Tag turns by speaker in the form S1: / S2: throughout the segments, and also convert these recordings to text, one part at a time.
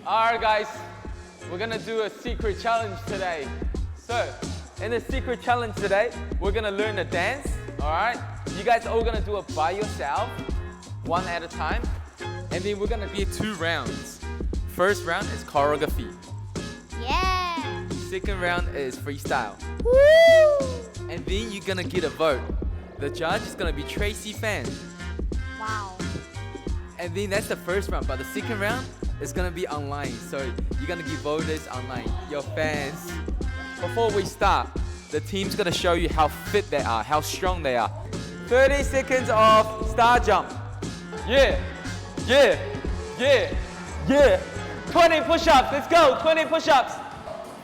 S1: Alright guys, we're gonna do a secret challenge today. So, in the secret challenge today, we're gonna learn a dance, alright? You guys are all gonna do it by yourself, one at a time. And then we're gonna be 2 rounds. First round is choreography.
S2: Yeah!
S1: Second round is freestyle.
S2: Woo!
S1: And then you're gonna get a vote. The judge is gonna be Tracy Fan.
S2: Wow.
S1: And then that's the first round, but the second round is gonna be online. So you're gonna give voters online, your fans. Before we start, the team's gonna show you how fit they are, how strong they are. 30 seconds of star jump. Yeah, yeah, yeah, yeah. 20 push-ups, let's go, 20 push-ups.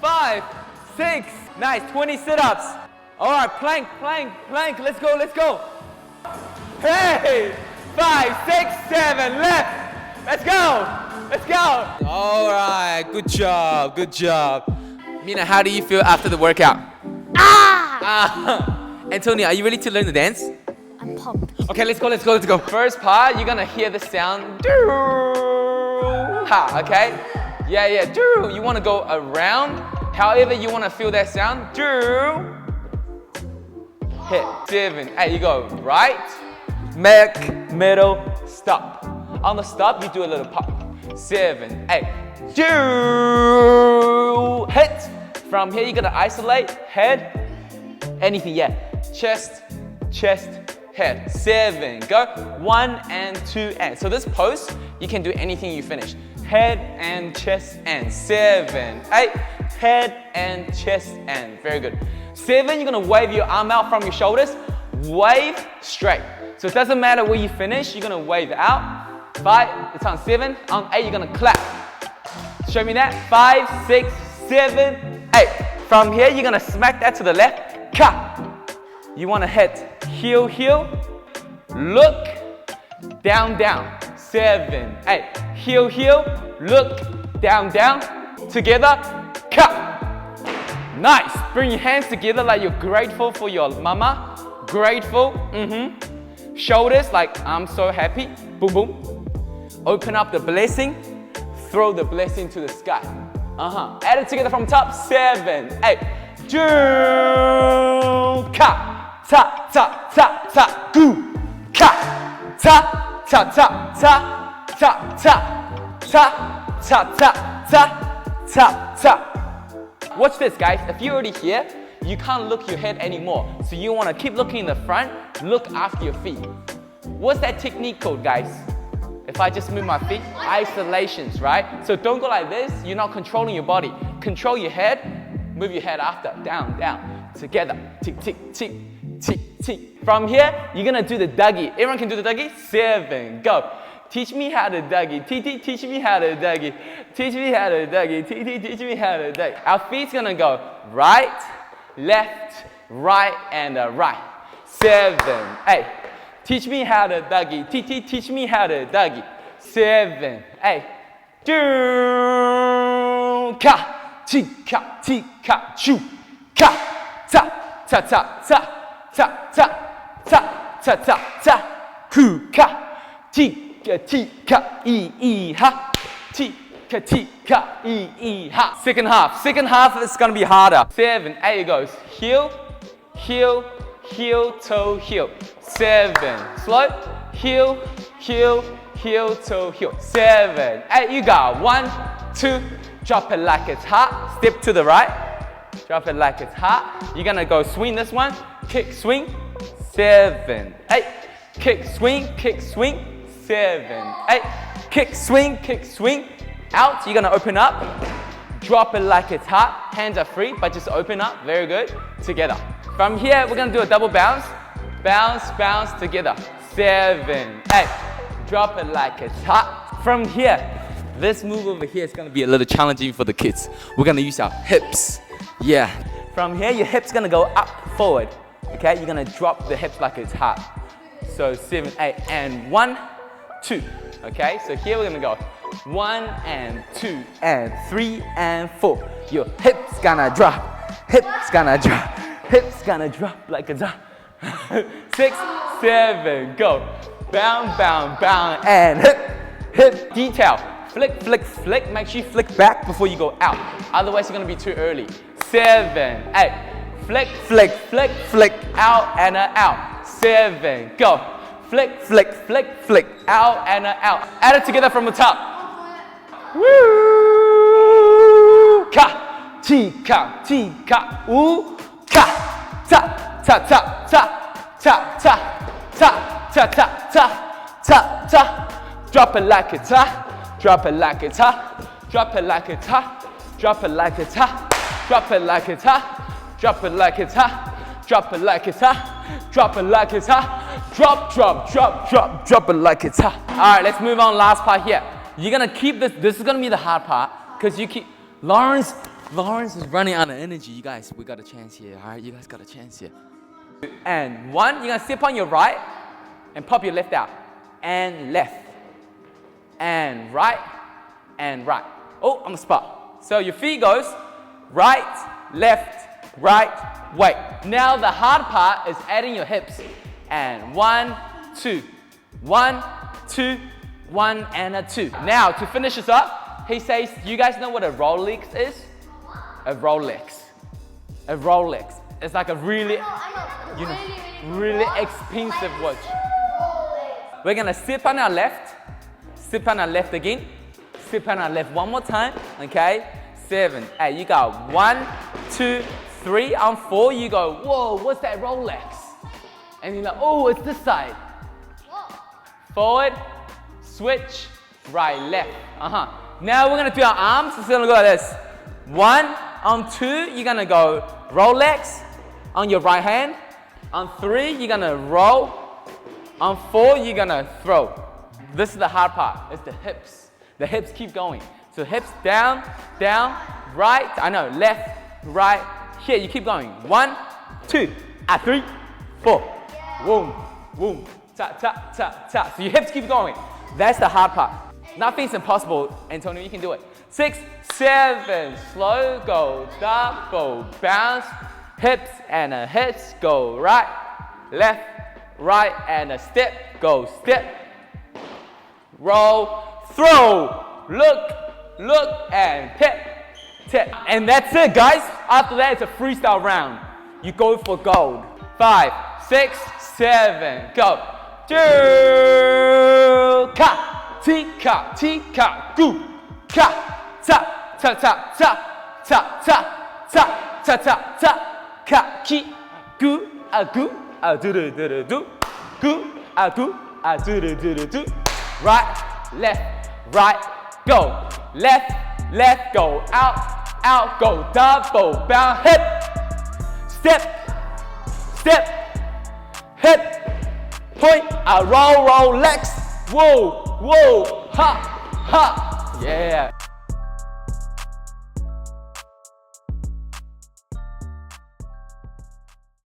S1: 5, 6, nice, 20 sit-ups. All right, plank, plank, plank, let's go, let's go. Hey, 5, 6, 7, left. Let's go, let's go. All right, good job, good job. Mina, how do you feel after the workout? Antonia, are you ready to learn the dance?
S2: I'm pumped.
S1: Okay, let's go, let's go, let's go. First part, you're gonna hear the sound. Ha, okay? Yeah, yeah, do. You wanna go around, however you wanna feel that sound. Do. Hit, 7, 8, you go right, back, middle, stop. On the stop, you do a little pop. 7, 8, do. Hit. From here, you're gonna isolate, head, anything, yeah. Chest, chest, head. 7, go. 1 and 2 and. So this pose, you can do anything you finish. Head and chest and. 7, 8, head and chest and. Very good. 7, you're gonna wave your arm out from your shoulders. Wave straight. So it doesn't matter where you finish, you're gonna wave out. 5, it's on 7. On 8, you're gonna clap. Show me that. 5, 6, 7, 8. From here, you're gonna smack that to the left. Ka. You wanna hit heel, heel, look, down, down. 7, 8. Heel, heel, look, down, down. Together, ka. Nice. Bring your hands together like you're grateful for your mama. Grateful. Shoulders like I'm so happy. Boom, boom. Open up the blessing. Throw the blessing to the sky. Add it together from top. 7, 8. Do. Ka. Ta, ta, ta, ta. Goo. Ka. Ta, ta, ta, ta. Ta, ta. Ta, ta, ta, ta. Ta, ta. Watch this, guys. If you're already here, you can't look your head anymore. So you want to keep looking in the front, look after your feet. What's that technique called, guys? If I just move my feet, isolations, right? So don't go like this. You're not controlling your body. Control your head, move your head after. Down, down, together. Tick, tick, tick, tick, tick. From here, you're going to do the Dougie. Everyone can do the Dougie? 7, go. Teach me how to Dougie. TT, teach me how to Dougie. Teach me how to Dougie. TT, teach me how to Dougie. Our feet's gonna go right, left, right, and right. 7, 8. Teach me how to Dougie. TT, teach me how to Dougie. 7, 8. Do ka, ti ka, choo, ka, ta, ta, ta, ta, ta, ta, ta, ta, ta, ta, ku ka, ti. Tika, e, ha. Tika, e, ha. Second half is gonna be harder. 7, 8 goes. Heel, heel, heel, toe, heel. 7, slow. Heel, heel, heel, toe, heel. 7, 8, you got 1, 2. Drop it like it's hot. Step to the right. Drop it like it's hot. You're gonna go swing this one. Kick, swing. 7, 8. Kick, swing, kick, swing. 7, 8. Kick, swing, out. You're gonna open up. Drop it like it's hot. Hands are free, but just open up. Very good. Together. From here, we're gonna do a double bounce. Bounce, bounce, together. 7, 8. Drop it like it's hot. From here, this move over here is gonna be a little challenging for the kids. We're gonna use our hips. Yeah. From here, your hips gonna go up, forward. Okay, you're gonna drop the hips like it's hot. So 7, 8, and 1, 2. Okay, so here we're gonna go 1 and 2 and 3 and 4. Your hips gonna drop, hips gonna drop, hips gonna drop like a dot. 6, 7, go. Bound, bound, bound, and hip, hip. Detail. flick, flick, flick. Make sure you flick back before you go out. Otherwise, you're gonna be too early. 7, 8. Flick, flick, flick, flick, out and out. 7, go. Flick, flick, flick, flick, out and out. Add it together from the top. Woo! Ka, tika, tika, ooh, ka, ta, ta, ta, ta, ta, ta, ta, ta, ta, ta, ta, ta. Drop it like it's hot. Drop it like it's hot. Drop it like it's hot. Drop it like it's hot. Drop it like it's hot. Drop it like it's hot. Drop it like it's hot. Drop it like it's hot. Drop, drop, drop, drop, drop it like it's hot. All right, let's move on. Last part here. You're gonna keep this. This is gonna be the hard part because you keep. Lawrence is running out of energy. You guys, we got a chance here. All right, you guys got a chance here. And 1, you're gonna step on your right and pop your left out. And left. And right. And right. Oh, on the spot. So your feet goes right, left, right, wait. Now the hard part is adding your hips. And 1, 2, 1, 2, 1, and a 2. Now to finish this up, he says, you guys know what a Rolex is? A Rolex. A Rolex. It's like a really expensive watch. We're gonna step on our left, step on our left again, step on our left one more time, okay? 7, 8, you go 1, 2, 3, on 4, you go, whoa, what's that Rolex? And you're like, oh, it's this side. Forward, switch, right, left. Now we're gonna do our arms. It's gonna go like this. 1, on 2, you're gonna go Rolex on your right hand. On 3, you're gonna roll. On 4, you're gonna throw. This is the hard part. It's the hips. The hips keep going. So hips down, down, right. I know, left, right. Here, you keep going. 1, 2, 3, 4. Boom, boom, ta, ta, ta, ta. So your hips keep going. That's the hard part. Nothing's impossible, Antonio, you can do it. 6, 7, slow, go, double, bounce, hips and a hips, go right, left, right, and a step, go step, roll, throw, look, and tap, tap. And that's it, guys. After that, it's a freestyle round. You go for gold. 5, 6, 7, go. Ka, tika, tika, goo, ka, ta, ta, ta, ta, ta, ta, ta, ta, ta, ta, ka, ki, goo, a do, do, do, do, do, goo, do, do, do, do, do. Right, left, go. Left, left, go. Out, out, go. Double, bounce, hip, step, step, hip, point, roll, roll, legs. Whoa, whoa, ha, ha. Yeah.